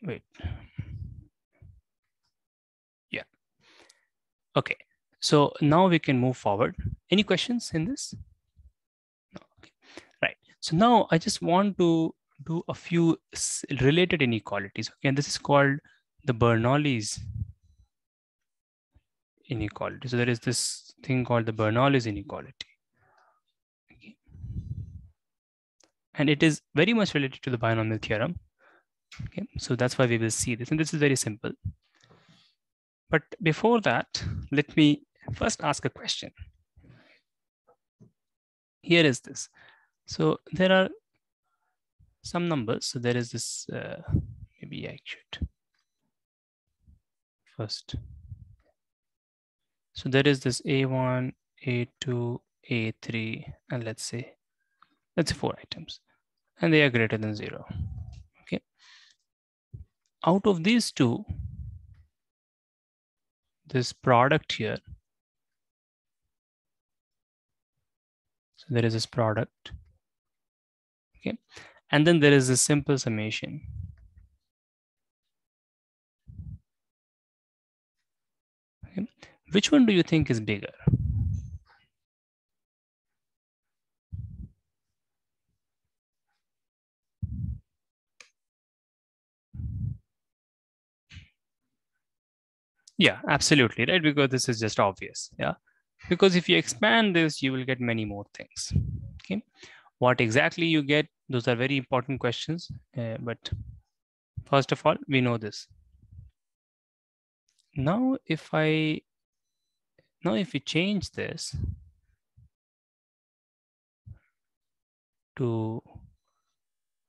wait. Yeah. Okay. So now we can move forward. Any questions in this? No. Okay. Right. So now I just want to do a few related inequalities. Okay. And this is called the Bernoulli's inequality. So there is this thing called the Bernoullis inequality. Okay. And it is very much related to the binomial theorem. Okay. So that's why we will see this. And this is very simple. But before that, let me first ask a question. Here is this. So there are some numbers. So there is this, maybe I should first. So there is this A1, A2, A3, and let's say 4 items, and they are greater than 0. Okay. Out of these two, this product here, so there is this product. Okay. And then there is a simple summation. Okay. Which one do you think is bigger? Yeah, absolutely, right? Because this is just obvious. Yeah. Because if you expand this, you will get many more things. Okay. What exactly you get, those are very important questions. But first of all, we know this. Now, if we change this to,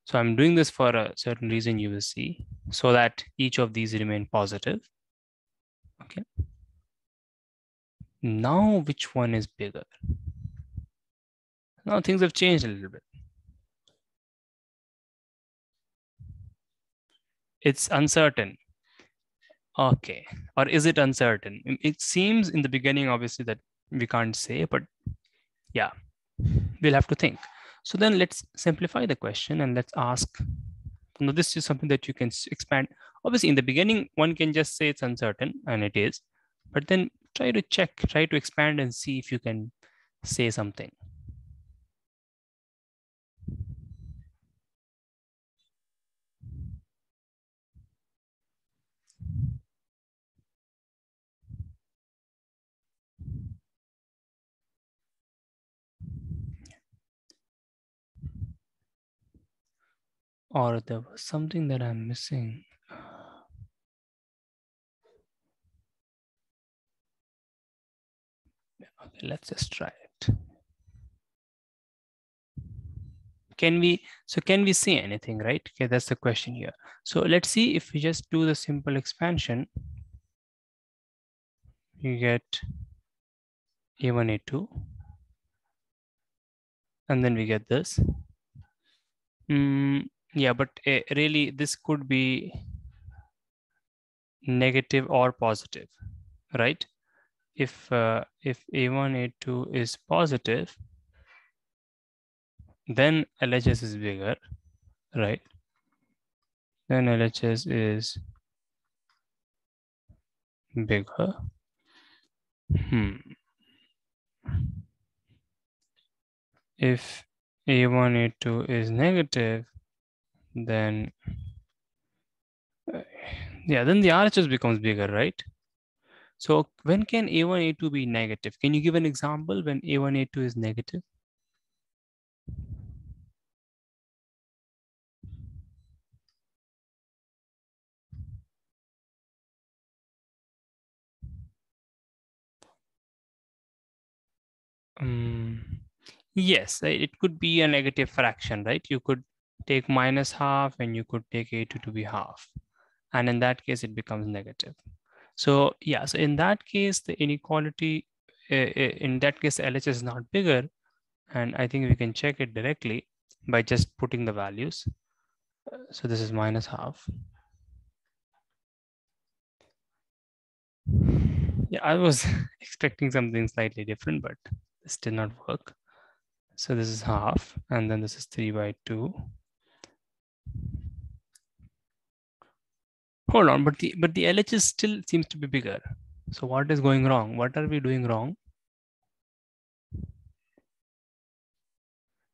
so I'm doing this for a certain reason you will see, so that each of these remain positive. Okay. Now, which one is bigger? Now things have changed a little bit. It's uncertain. Okay. Or is it uncertain? It seems in the beginning, obviously, that we can't say, but yeah, we'll have to think. So then let's simplify the question and let's ask, now this is something that you can expand. Obviously, in the beginning, one can just say it's uncertain, and it is, but then try to expand and see if you can say something. Or there was something that I'm missing. Okay, let's just try it. Can we say anything, right? Okay, that's the question here. So let's see if we just do the simple expansion, you get A1, A2, and then we get this. Yeah, but really this could be negative or positive, right? If A1, A2 is positive, then LHS is bigger, right? Then LHS is bigger. If A1, A2 is negative, then yeah, then the RHS becomes bigger, right? So when can A1, A2 be negative? Can you give an example when A1, A2 is negative? Yes, it could be a negative fraction, right? You could take minus half and you could take A2 to be half. And in that case, it becomes negative. So yeah, so in that case, the inequality, in that case, LHS is not bigger. And I think we can check it directly by just putting the values. So this is minus half. Yeah, I was expecting something slightly different, but this did not work. So this is half, and then this is 3/2. Hold on, but the LHS still seems to be bigger. So what is going wrong? What are we doing wrong?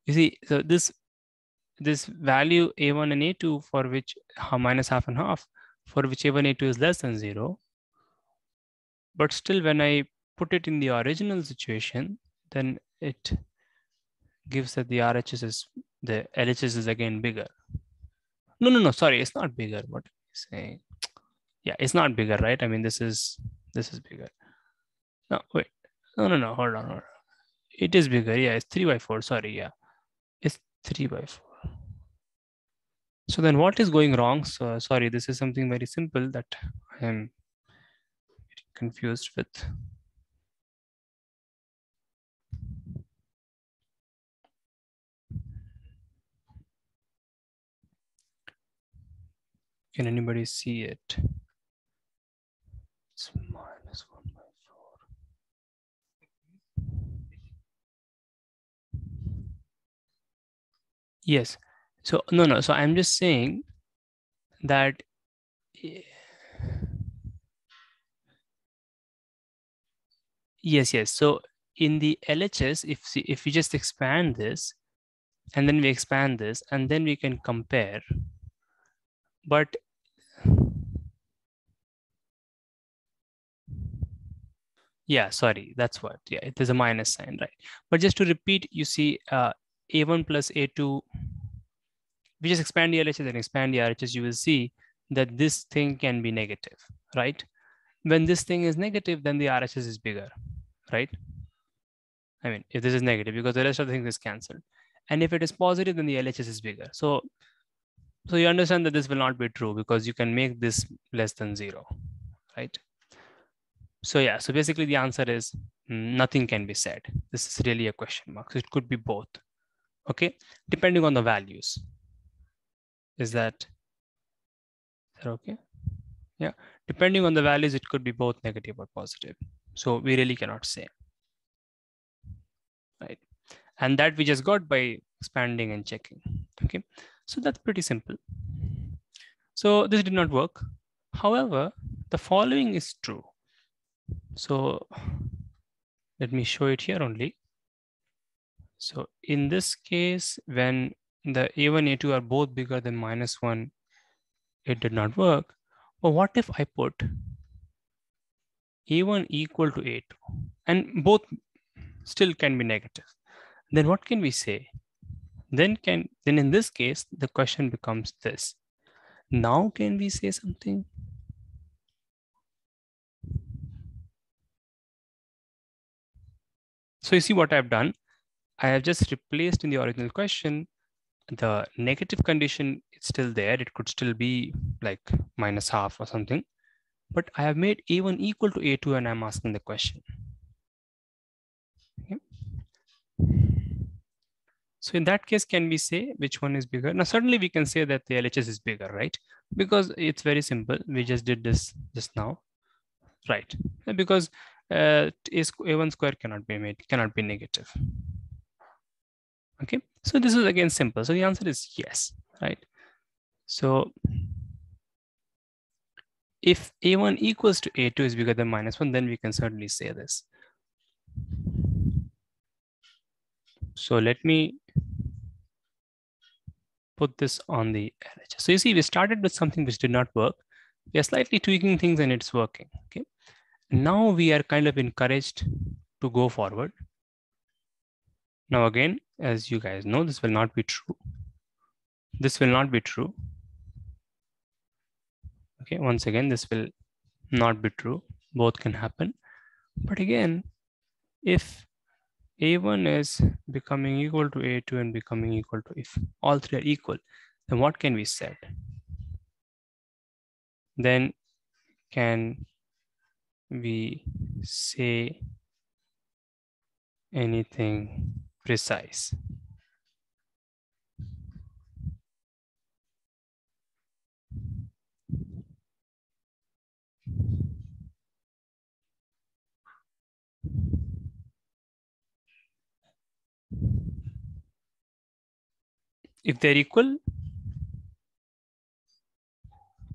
You see, so this value A1 and A2 for which minus half and half, for which A1, A2 is less than 0. But still, when I put it in the original situation, then it gives that the RHS is, the LHS is again bigger. No, sorry, it's not bigger. What am I saying? Yeah, it's not bigger, right? I mean, this is bigger. No, wait. No, hold on. It is bigger. Yeah, it's 3/4. Sorry, yeah. It's 3/4. So then what is going wrong? So sorry, this is something very simple that I am confused with. Can anybody see it? It's minus 1/4. Yes. So no. So I'm just saying that yes. So in the LHS, if we just expand this and then we expand this and then we can compare. But yeah, sorry, that's what. Yeah, there's a minus sign, right? But just to repeat, you see A1 plus A2, we just expand the LHS and expand the RHS, you will see that this thing can be negative, right? When this thing is negative, then the RHS is bigger, right? I mean, if this is negative, because the rest of the thing is cancelled. And if it is positive, then the LHS is bigger. So you understand that this will not be true because you can make this less than 0, right? So yeah, so basically the answer is nothing can be said. This is really a question mark. So it could be both, okay? Depending on the values. Is that okay? Yeah, depending on the values, it could be both negative or positive. So we really cannot say, right? And that we just got by expanding and checking, okay? So that's pretty simple. So this did not work. However, the following is true. So let me show it here only. So in this case, when the A1, A2 are both bigger than -1, it did not work. But what if I put A1 equal to A2 and both still can be negative? Then what can we say? Then in this case, the question becomes this. Now can we say something? So you see what I've done? I have just replaced in the original question, the negative condition is still there. It could still be like -half or something. But I have made A1 equal to A2 and I'm asking the question. Okay. So in that case, can we say which one is bigger? Now, certainly we can say that the LHS is bigger, right? Because it's very simple. We just did this just now, right? Because A1 square cannot be negative. Okay, so this is again simple. So the answer is yes, right? So if A1 equals to A2 is bigger than -1, then we can certainly say this. So let me put this on the LHS. So you see, we started with something which did not work. We are slightly tweaking things and it's working, okay? Now we are kind of encouraged to go forward. Now again, as you guys know, this will not be true. This will not be true. Okay, once again, this will not be true. Both can happen. But again, if A1 is becoming equal to A2 and becoming equal to, if all three are equal, then what can we set? Then can we say anything precise? If they're equal,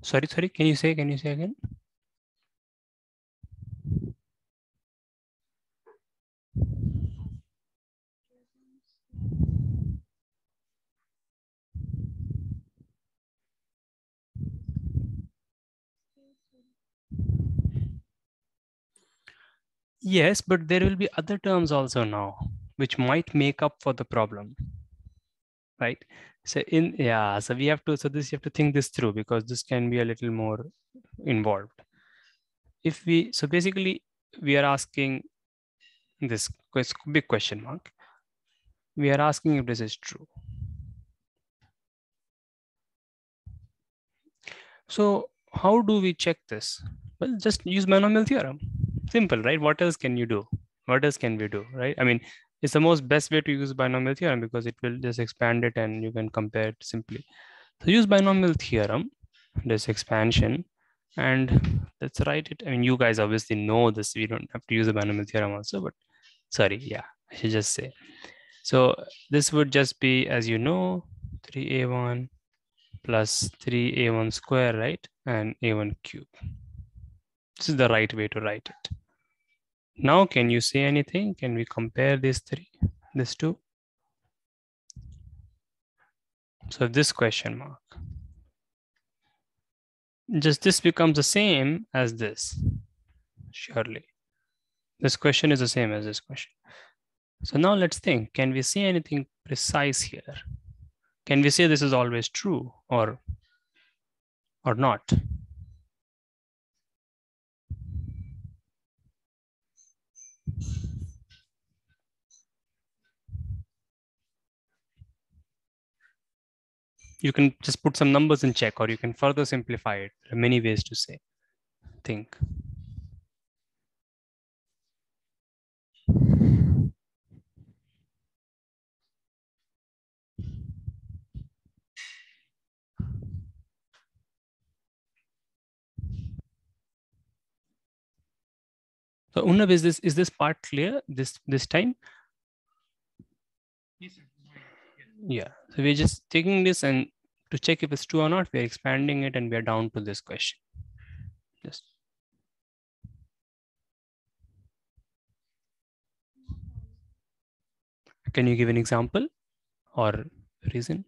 Sorry, can you say again? Yes, but there will be other terms also now, which might make up for the problem, right? So so we have to, so this you have to think this through because this can be a little more involved. If we, so basically we are asking this big question mark. We are asking if this is true. So how do we check this? Well, just use binomial theorem. Simple, right? What else can you do? What else can we do, right? I mean, it's the most best way to use binomial theorem because it will just expand it and you can compare it simply. So use binomial theorem, this expansion, and let's write it. I mean, you guys obviously know this. We don't have to use the binomial theorem also, but sorry, yeah, I should just say. So this would just be, as you know, 3a1 plus 3a1 square, right? And a1 cube. This is the right way to write it. Now, can you say anything? Can we compare these two? So this question mark, just this becomes the same as this, surely. This question is the same as this question. So now let's think, can we say anything precise here? Can we say this is always true or not? You can just put some numbers in check, or you can further simplify it. There are many ways to say, think. So Unnab, is this part clear this time? Yeah. So we're just taking this and to check if it's true or not, we're expanding it and we're down to this question. Yes. Can you give an example or reason?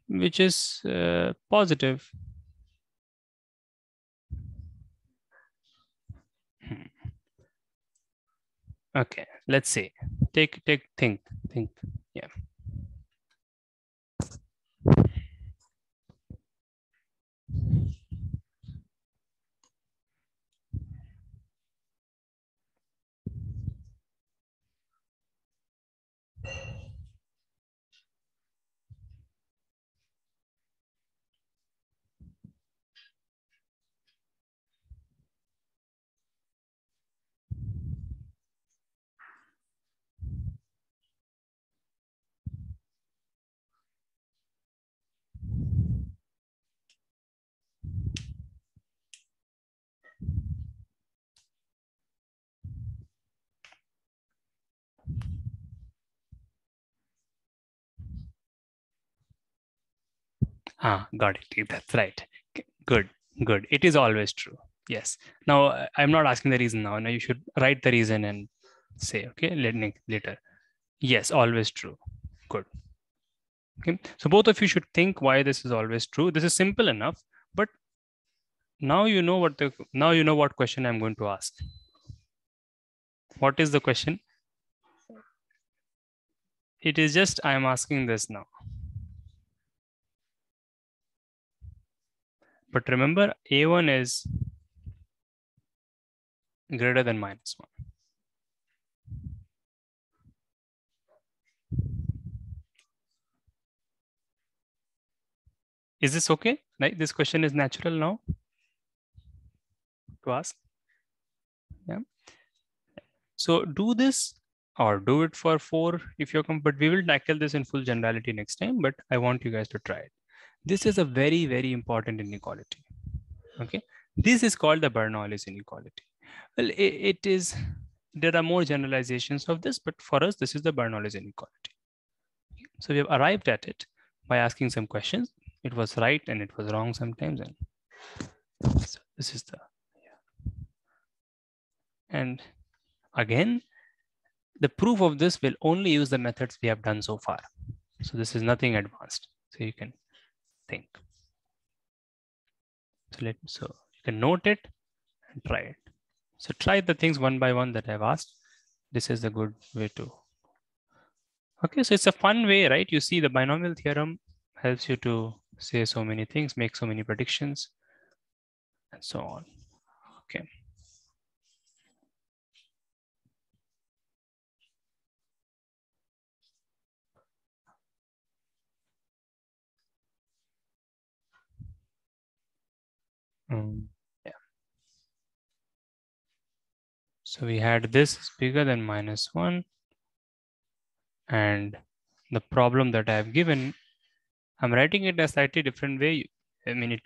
Which is positive. Okay, let's see. Think. Yeah. Got it. That's right. Good. It is always true. Yes. Now I'm not asking the reason now. Now you should write the reason and say, okay, later. Yes, always true. Good. Okay. So both of you should think why this is always true. This is simple enough, but now you know what question I'm going to ask. What is the question? It is just I am asking this now. But remember, A1 is greater than -1. Is this okay? Right? This question is natural now to ask. Yeah. So do this or do it for 4 if you're but we will tackle this in full generality next time, but I want you guys to try it. This is a very, very important inequality. Okay. This is called the Bernoullis inequality. Well, it is, there are more generalizations of this, but for us, this is the Bernoullis inequality. So we have arrived at it by asking some questions. It was right and it was wrong sometimes. And so this is the, yeah. And again, the proof of this will only use the methods we have done so far. So this is nothing advanced. So you can think. So you can note it and try it. So try the things one by one that I've asked. This is a good way to. Okay, so it's a fun way, right? You see the binomial theorem helps you to say so many things, make so many predictions, and so on. Okay. Yeah. So we had this is bigger than -1. And the problem that I have given, I'm writing it a slightly different way. I mean,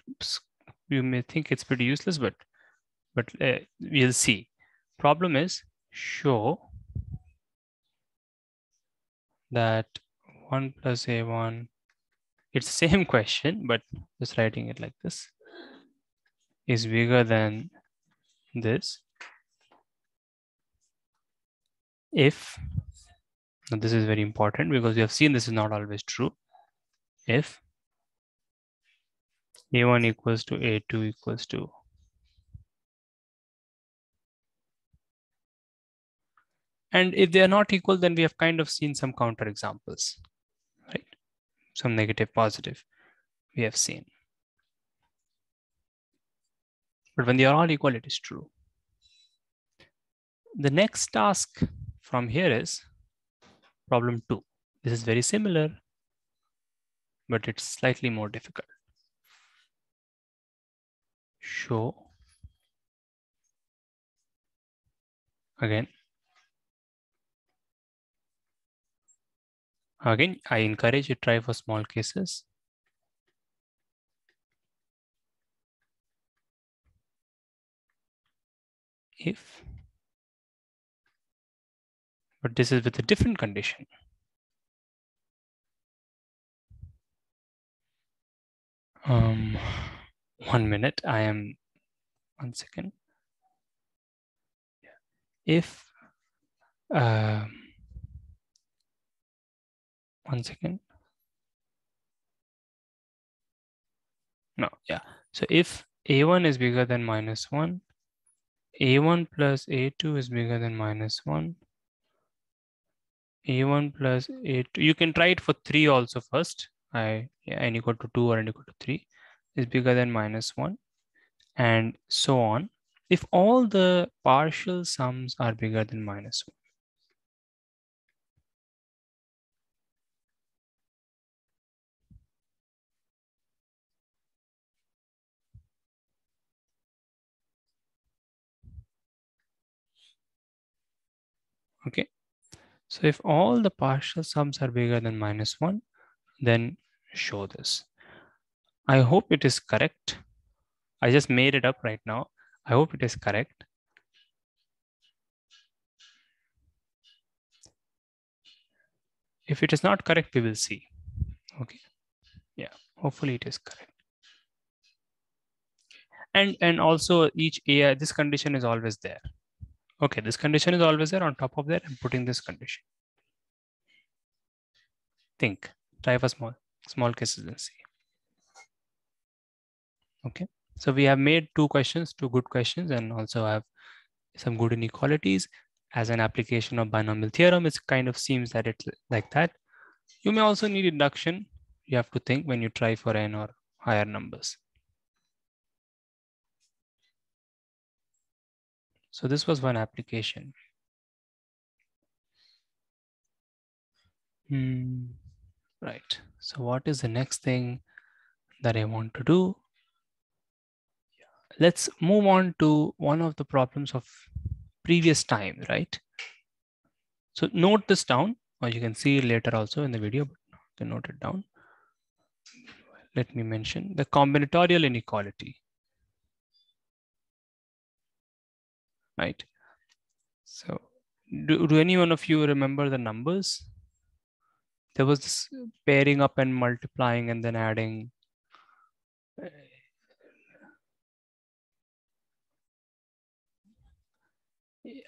you may think it's pretty useless, but we'll see. Problem is, show that 1 plus a1, it's the same question, but just writing it like this, is bigger than this if, now this is very important because we have seen this is not always true, if a1 equals to a2 equals to, and if they are not equal, then we have kind of seen some counter examples, right? Some negative, positive we have seen. But when they are all equal, it is true. The next task from here is problem 2. This is very similar, but it's slightly more difficult. Show, again, I encourage you to try for small cases. If, but this is with a different condition. One minute, one second. If, one second. No, yeah. So if a1 is bigger than -1, a1 plus a2 is bigger than -1, a1 plus a2, you can try it for 3 also first. N equal to 2 or n equal to 3 is bigger than -1, and so on. If all the partial sums are bigger than -1. Okay. So if all the partial sums are bigger than -1, then show this. I hope it is correct. I just made it up right now. I hope it is correct. If it is not correct, we will see. Okay. Yeah, hopefully it is correct. And also each this condition is always there. Okay, this condition is always there. On top of that, I'm putting this condition. Think, try for small cases and see. Okay, so we have made 2 questions, 2 good questions, and also have some good inequalities. As an application of binomial theorem, it kind of seems that it's like that. You may also need induction. You have to think when you try for n or higher numbers. So this was one application. Right. So what is the next thing that I want to do? Let's move on to one of the problems of previous time, right? So note this down, or you can see it later also in the video, but you can note it down. Let me mention the combinatorial inequality. right? So do any one of you remember the numbers? There was this pairing up and multiplying and then adding.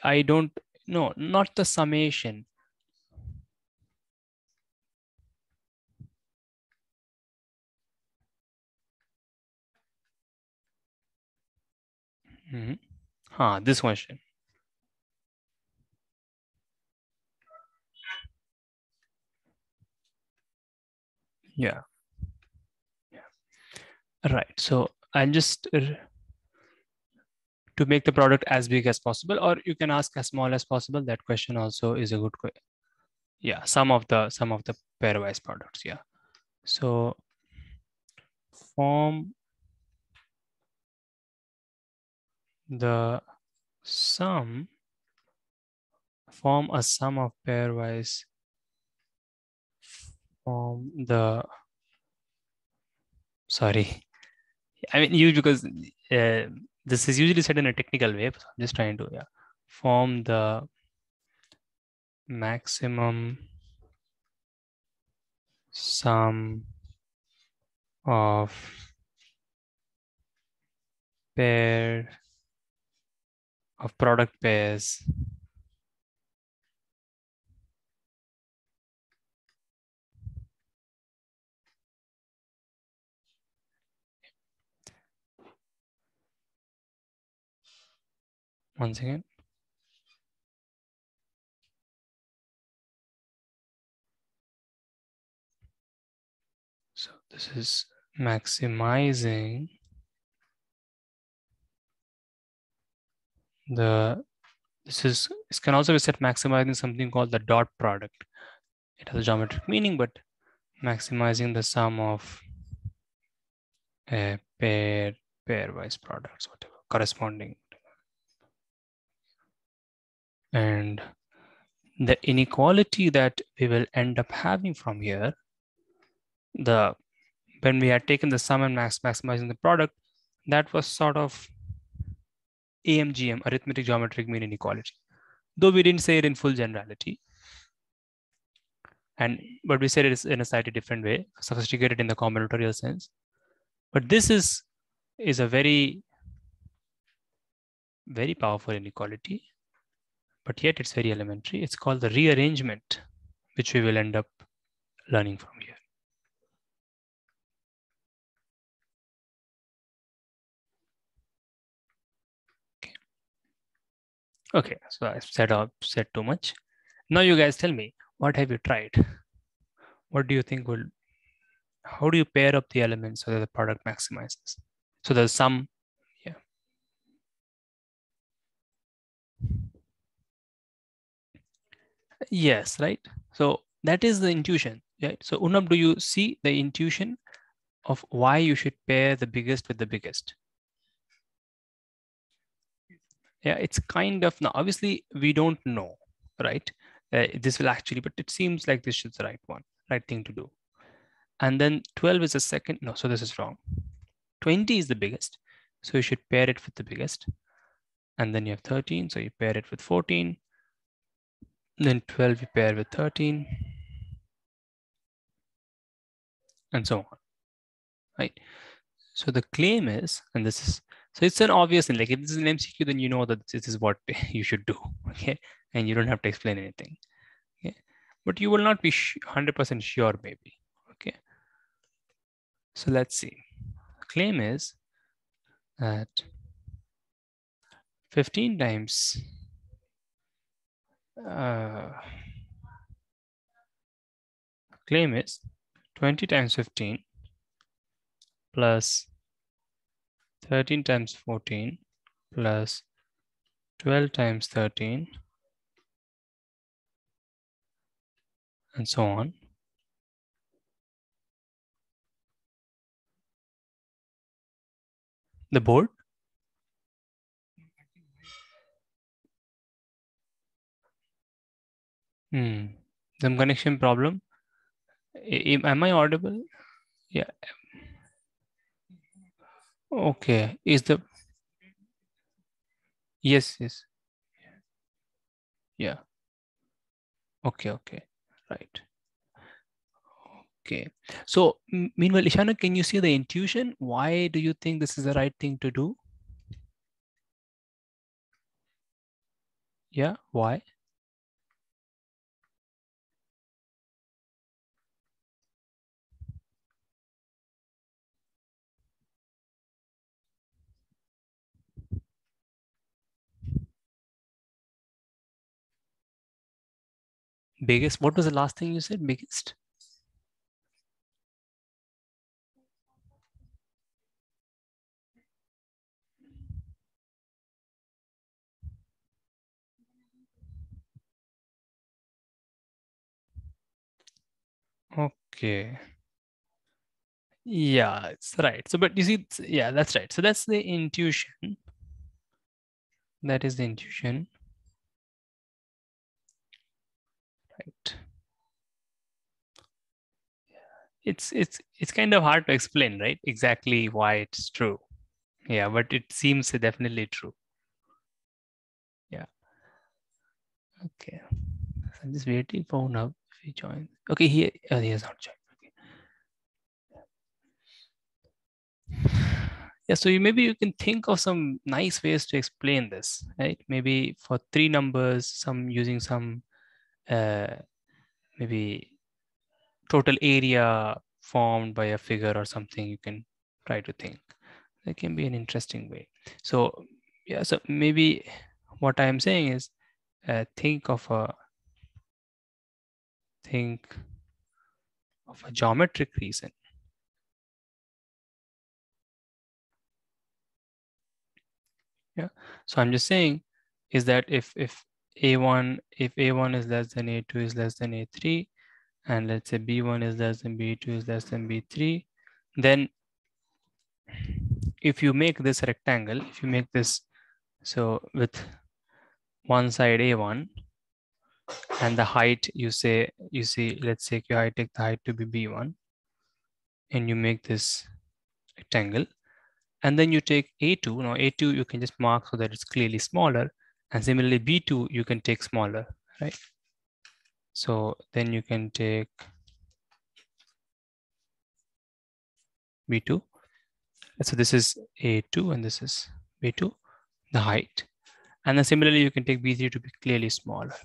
I don't, no, not the summation. This question. Yeah. Right. So I'll just to make the product as big as possible, or you can ask as small as possible. That question also is a good question. Yeah, some of the pairwise products. Yeah. So form the sum, form a sum of pairwise, form the, sorry, I mean you, because this is usually said in a technical way, so I'm just trying to, yeah, form the maximum sum of pair of product pairs once again. So this is maximizing this can also be set maximizing something called the dot product. It has a geometric meaning, but maximizing the sum of pairwise products, whatever corresponding. And the inequality that we will end up having from here, when we had taken the sum and maximizing the product, that was sort of AMGM, arithmetic geometric mean inequality. Though we didn't say it in full generality, but we said it in a slightly different way, sophisticated in the combinatorial sense. But this is a very, very powerful inequality, but yet it's very elementary. It's called the rearrangement, which we will end up learning from here. Okay, so I've said too much. Now you guys tell me, what have you tried? What do you think how do you pair up the elements so that the product maximizes? So there's some, yeah. Yes, right? So that is the intuition, right? So Unam, do you see the intuition of why you should pair the biggest with the biggest? Yeah, it's kind of, now obviously we don't know, right? This will actually, but it seems like this is the right thing to do. And then 12 is the second, no, so this is wrong. 20 is the biggest, so you should pair it with the biggest. And then you have 13, so you pair it with 14. Then 12 you pair with 13, and so on, right? So the claim is, and this is, so it's an obvious thing, like if this is an MCQ, then you know that this is what you should do, okay? And you don't have to explain anything, okay? But you will not be 100% sure maybe, okay? So let's see. Claim is that 15 times claim is 20 times 15 plus 13 times 14 plus 12 times 13 and so on. The board? Some connection problem. Am I audible? Yeah. Okay. Is the, yes. Yeah. Okay. Okay. Right. Okay. So meanwhile, Ishana, can you see the intuition? Why do you think this is the right thing to do? Yeah. Why? Biggest. What was the last thing you said? Biggest. Okay. Yeah, it's right. So, but you see, yeah, that's right. So that's the intuition. That is the intuition. Right. It's kind of hard to explain, right? Exactly why it's true. Yeah, but it seems definitely true. Yeah. Okay. So I'm just waiting for now if he joins. Okay, he has not joined. Okay. Yeah, so maybe you can think of some nice ways to explain this, right? Maybe for three numbers, some using some uh, maybe total area formed by a figure or something. You can try to think. That can be an interesting way. So yeah, so maybe what I am saying is think of a geometric reason. Yeah. So I'm just saying is that if a1 is less than a2 is less than a3, and let's say b1 is less than b2 is less than b3, then if you make this rectangle, if you make this so with one side a1 and the height you see, let's say I take the height to be b1 and you make this rectangle, and then you take a2. Now a2 you can just mark so that it's clearly smaller, and similarly b2 you can take smaller, right? So then you can take b2. So this is a2 and this is b2, the height. And then similarly you can take b3 to be clearly smaller.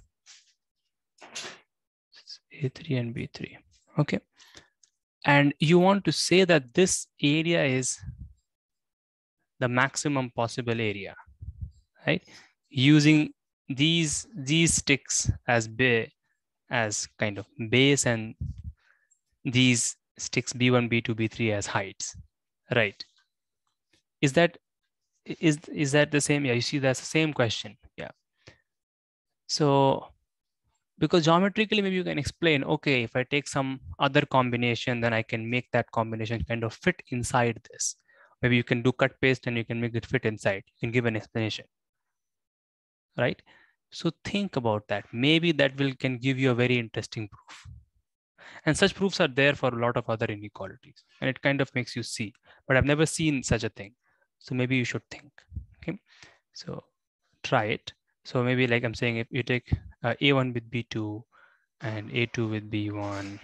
It's a3 and b3. Okay. And you want to say that this area is the maximum possible area, right? Using these sticks as kind of base, and these sticks b1, b2, b3 as heights, right? Is that the same? Yeah, you see, that's the same question. Yeah. So because geometrically maybe you can explain, okay, if I take some other combination, then I can make that combination kind of fit inside this. Maybe you can do cut paste and you can make it fit inside. You can give an explanation, right? So think about that. Maybe that will can give you a very interesting proof. And such proofs are there for a lot of other inequalities, and it kind of makes you see. But I've never seen such a thing. So maybe you should think. Okay. So try it. So maybe like I'm saying, if you take A1 with B2 and A2 with B1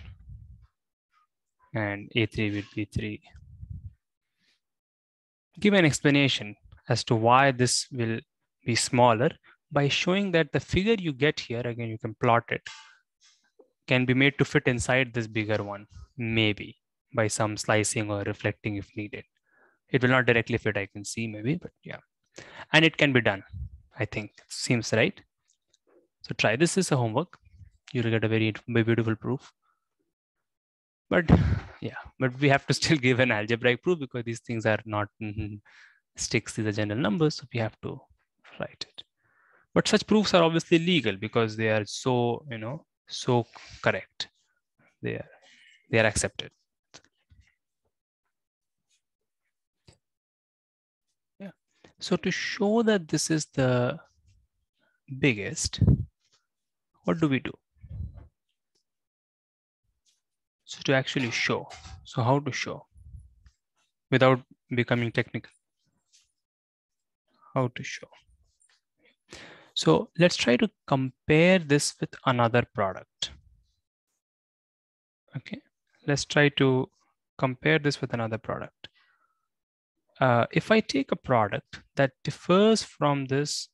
and A3 with B3, give an explanation as to why this will be smaller by showing that the figure you get here, again, you can plot it, can be made to fit inside this bigger one, maybe by some slicing or reflecting if needed. It will not directly fit, I can see maybe, but yeah. And it can be done, I think. Seems right. So try this as a homework. You'll get a very beautiful proof. But yeah, but we have to still give an algebraic proof because these things are not sticks, these are general numbers. So we have to write it. But such proofs are obviously legal because they are so, so correct. They are accepted. Yeah. So to show that this is the biggest, what do we do? So to actually show. So how to show without becoming technical? How to show? So let's try to compare this with another product. Okay, let's try to compare this with another product. If I take a product that differs from this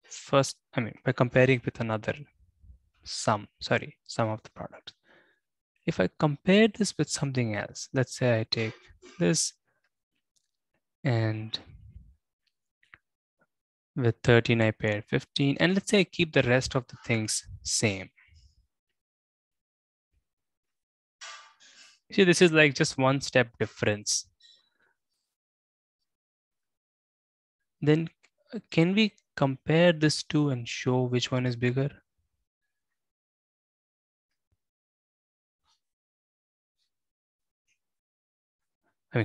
first, by comparing with another sum of the products. If I compare this with something else, let's say I take this and with 13 I pair 15, and let's say I keep the rest of the things same. See, this is like just one step difference. Then can we compare this two and show which one is bigger?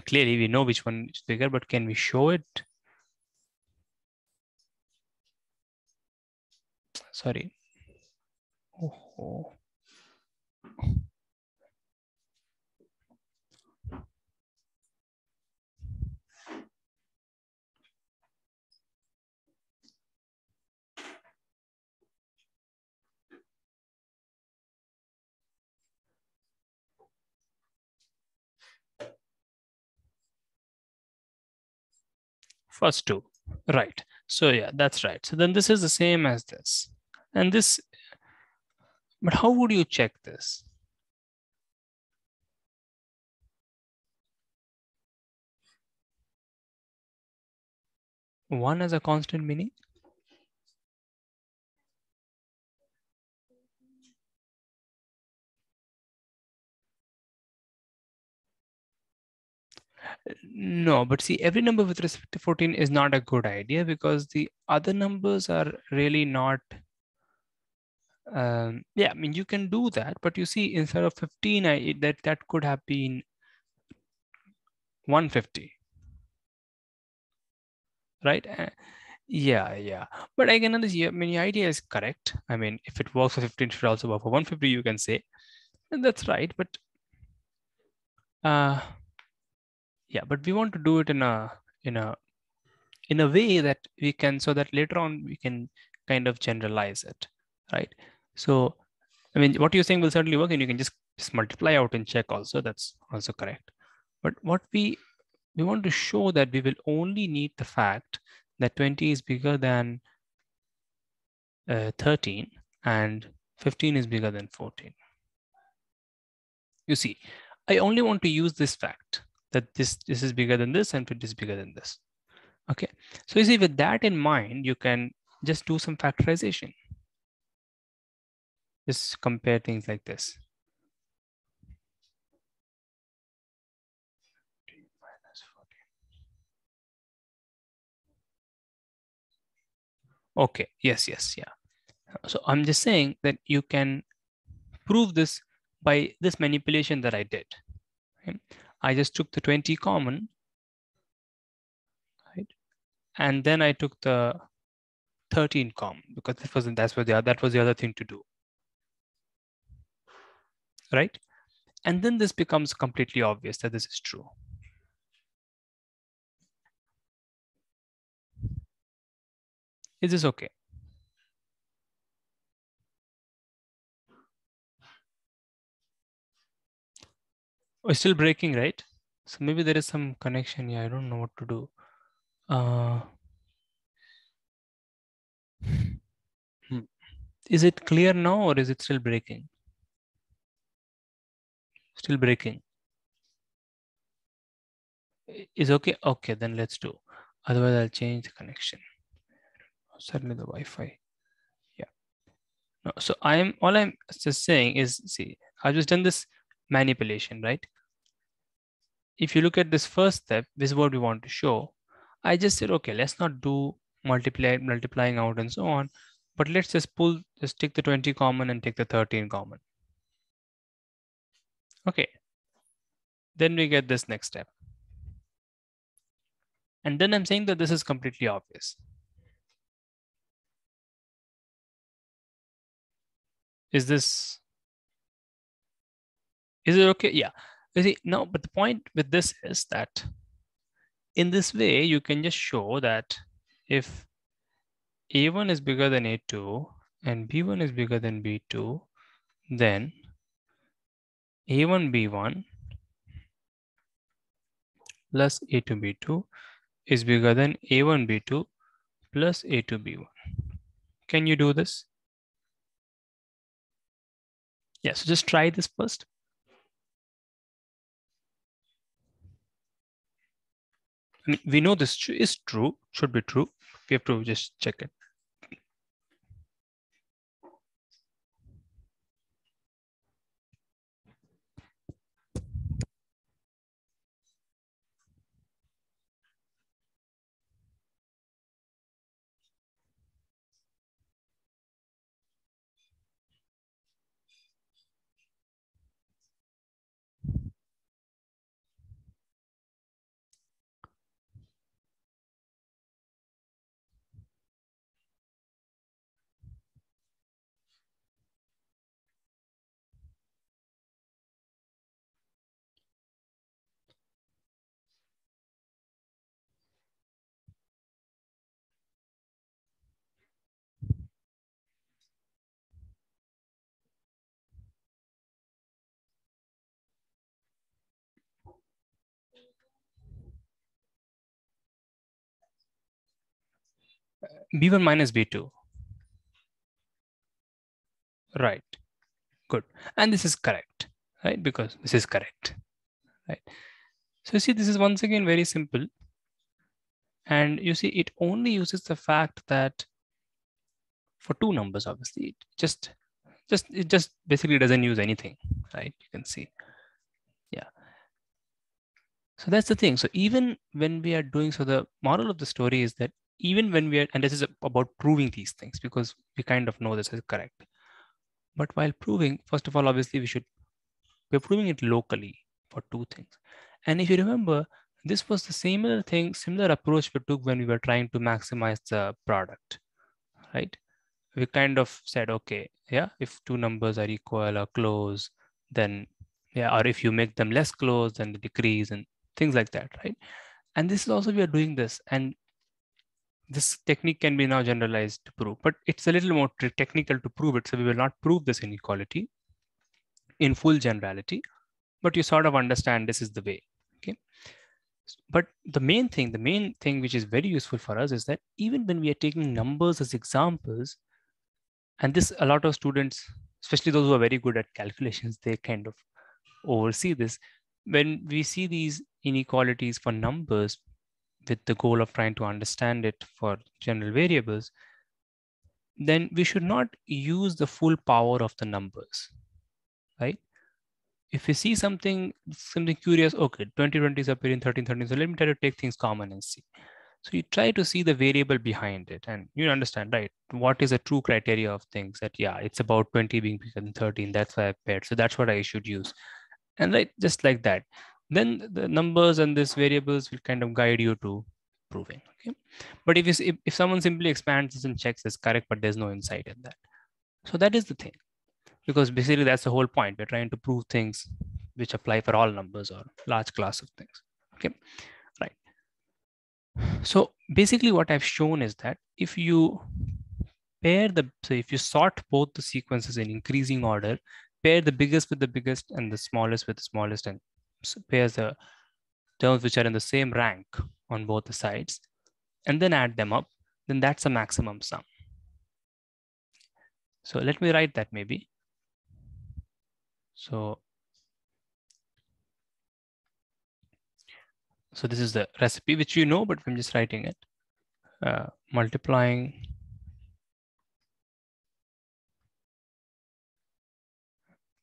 Clearly we know which one is bigger, but can we show it? Sorry. Oh. First two, right. So yeah, that's right. So then this is the same as this. And this, but how would you check this? One as a constant meaning? No, but see, every number with respect to 14 is not a good idea because the other numbers are really not. Yeah, you can do that, but you see, instead of 15, that could have been 150, right? Yeah. But again, the idea is correct. If it works for 15, it should also work for 150, you can say. And that's right, but yeah, but we want to do it in a way that we can, so that later on we can kind of generalize it, right? So what you're saying will certainly work, and you can just multiply out and check also. That's also correct. But what we want to show that we will only need the fact that 20 is bigger than 13 and 15 is bigger than 14. You see, I only want to use this fact that this is bigger than this and it is bigger than this. Okay, so you see, with that in mind, you can just do some factorization. Just compare things like this. Okay, yes, yeah. So I'm just saying that you can prove this by this manipulation that I did. Okay? I just took the 20 common, right? And then I took the 13 common because that was the other thing to do, right? And then this becomes completely obvious that this is true. Is this okay? Oh, it's still breaking, right? So maybe there is some connection here. I don't know what to do. Is it clear now or is it still breaking? Still breaking. Is okay? Okay, then let's do. Otherwise, I'll change the connection. Certainly the Wi-Fi. Yeah. No, so all I'm just saying is, see, I've just done this manipulation, right? If you look at this first step, this is what we want to show. I just said, okay, let's not do multiplying out and so on, but let's just take the 20 common and take the 13 common. Okay. Then we get this next step. And then I'm saying that this is completely obvious. Is it okay? Yeah. You see, no, but the point with this is that in this way, you can just show that if A1 is bigger than A2 and B1 is bigger than B2, then A1 B1 plus A2 B2 is bigger than A1 B2 plus A2 B1. Can you do this? Yeah, so just try this first. I mean, we know this is true, should be true. We have to just check it. B1 minus B2. Right. Good. And this is correct, right? Because this is correct, right? So you see, this is once again very simple. And you see, it only uses the fact that for two numbers, obviously, it just basically doesn't use anything, right? You can see. Yeah. So that's the thing. So even when we are doing, so the moral of the story is that even when we are, and this is about proving these things because we kind of know this is correct. But while proving, first of all, obviously we're proving it locally for two things. And if you remember, this was the similar approach we took when we were trying to maximize the product, right? We kind of said, okay, yeah, if two numbers are equal or close, then yeah, or if you make them less close, then they decrease and things like that, right? And this is also, we are doing this, and this technique can be now generalized to prove, but it's a little more technical to prove it. So we will not prove this inequality in full generality, but you sort of understand this is the way, okay? But the main thing which is very useful for us is that even when we are taking numbers as examples, and this a lot of students, especially those who are very good at calculations, they kind of oversee this. When we see these inequalities for numbers with the goal of trying to understand it for general variables, then we should not use the full power of the numbers, right? If we see something curious, okay, 2020 is appearing 1313, so let me try to take things common and see. So you try to see the variable behind it, and you understand, right? What is a true criteria of things that, yeah, it's about 20 being bigger than 13. That's why I paired. So that's what I should use. And right, just like that, then the numbers and these variables will kind of guide you to proving. Okay. But if someone simply expands this and checks it's correct, but there's no insight in that. So that is the thing. Because basically that's the whole point. We're trying to prove things which apply for all numbers or large class of things. Okay. Right. So basically what I've shown is that if you so if you sort both the sequences in increasing order, pair the biggest with the biggest and the smallest with the smallest, and pairs the terms which are in the same rank on both the sides, and then add them up, then that's a maximum sum. So let me write that maybe. So this is the recipe which you know, but I'm just writing it. Multiplying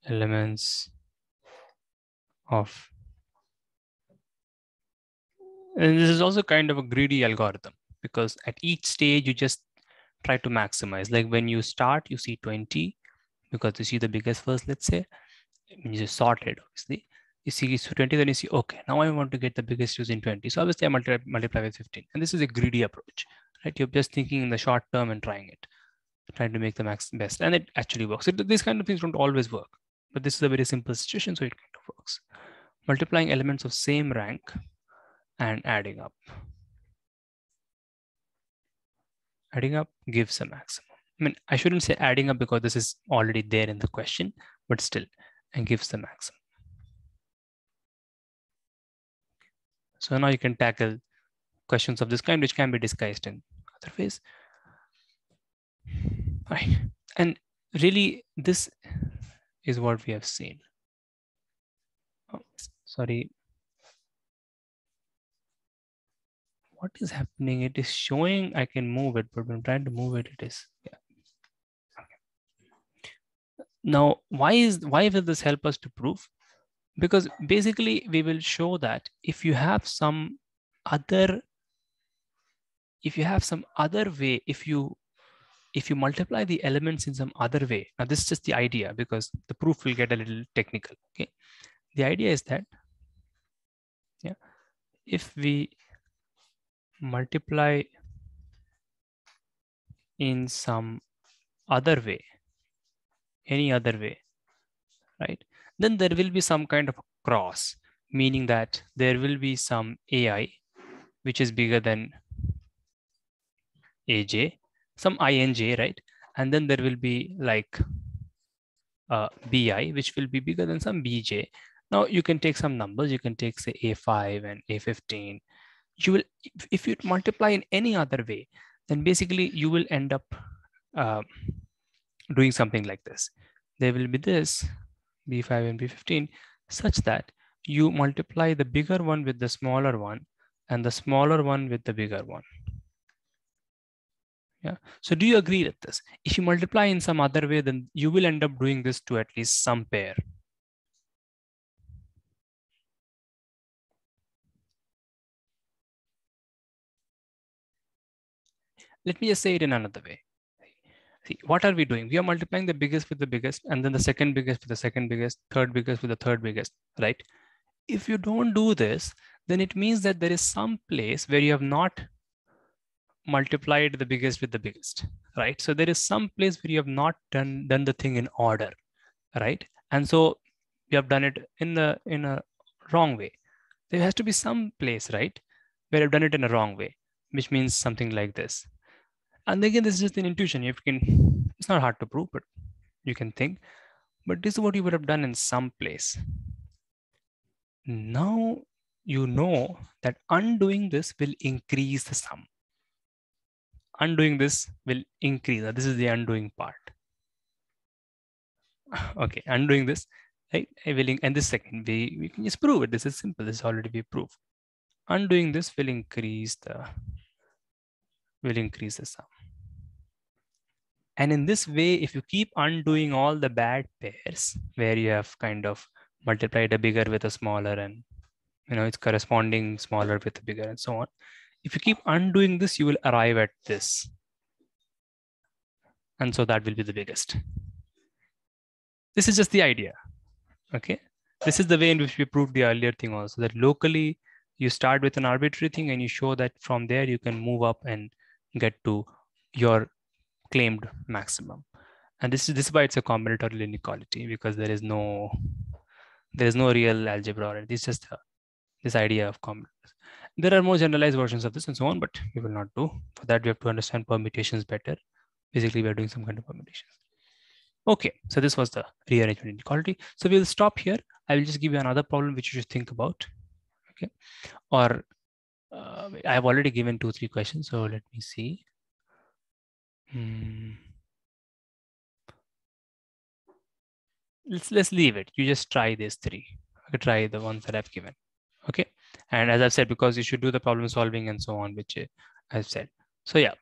elements of, and this is also kind of a greedy algorithm because at each stage you just try to maximize. Like when you start, you see 20 because you see the biggest first, let's say, when you just sort it, obviously. You see 20, then you see, okay, now I want to get the biggest using 20. So obviously I multiply with 15. And this is a greedy approach, right? You're just thinking in the short term and trying to make the max best. And it actually works. These kind of things don't always work, but this is a very simple situation, so it kind of works. Multiplying elements of same rank and adding up. Adding up gives a maximum. I mean, I shouldn't say adding up because this is already there in the question, but still, and gives the maximum. So now you can tackle questions of this kind, which can be disguised in other ways. Right. And really, this is what we have seen. Oh, sorry. What is happening? It is showing I can move it, but when I'm trying to move it, it is. Yeah. Okay. Now, why will this help us to prove? Because basically we will show that if you have some other way, if you multiply the elements in some other way. Now this is just the idea because the proof will get a little technical. Okay. The idea is that, yeah, if we multiply in some other way, any other way, right, then there will be some kind of cross, meaning that there will be some AI which is bigger than AJ, some INJ, right? And then there will be like BI, which will be bigger than some BJ. Now you can take some numbers, you can take say A5 and A15. You will, if you multiply in any other way, then basically you will end up doing something like this. There will be this B5 and B15 such that you multiply the bigger one with the smaller one and the smaller one with the bigger one. Yeah. So do you agree with this? If you multiply in some other way, then you will end up doing this to at least some pair. Let me just say it in another way. See, what are we doing? We are multiplying the biggest with the biggest, and then the second biggest with the second biggest, third biggest with the third biggest, right? If you don't do this, then it means that there is some place where you have not multiplied the biggest with the biggest, right? So there is some place where you have not done the thing in order, right? And so you have done it in a wrong way. There has to be some place, right, where I've done it in a wrong way, which means something like this. And again, this is just an intuition. You can, it's not hard to prove, but you can think. But this is what you would have done in some place. Now you know that undoing this will increase the sum. Undoing this will increase. This is the undoing part. Okay, undoing this, right? I will, and this second, we can just prove it. This is simple. This is already be proved. Undoing this will increase the sum. And in this way, if you keep undoing all the bad pairs where you have kind of multiplied a bigger with a smaller and it's corresponding smaller with a bigger and so on. If you keep undoing this, you will arrive at this. And so that will be the biggest. This is just the idea. Okay. This is the way in which we proved the earlier thing also, that locally you start with an arbitrary thing and you show that from there you can move up and get to your claimed maximum. And this is why it's a combinatorial inequality, because there is no real algebra, or it's just this idea of combinatorial. There are more generalized versions of this and so on, but we will not do. For that, we have to understand permutations better. Basically, we are doing some kind of permutations. Okay, so this was the rearrangement inequality. So we'll stop here. I will just give you another problem which you should think about. Okay, or I have already given 2-3 questions. So let me see. Let's leave it. You just try these 3. Okay, try the ones that I've given. Okay, and as I've said, because you should do the problem solving and so on, which I've said. So yeah,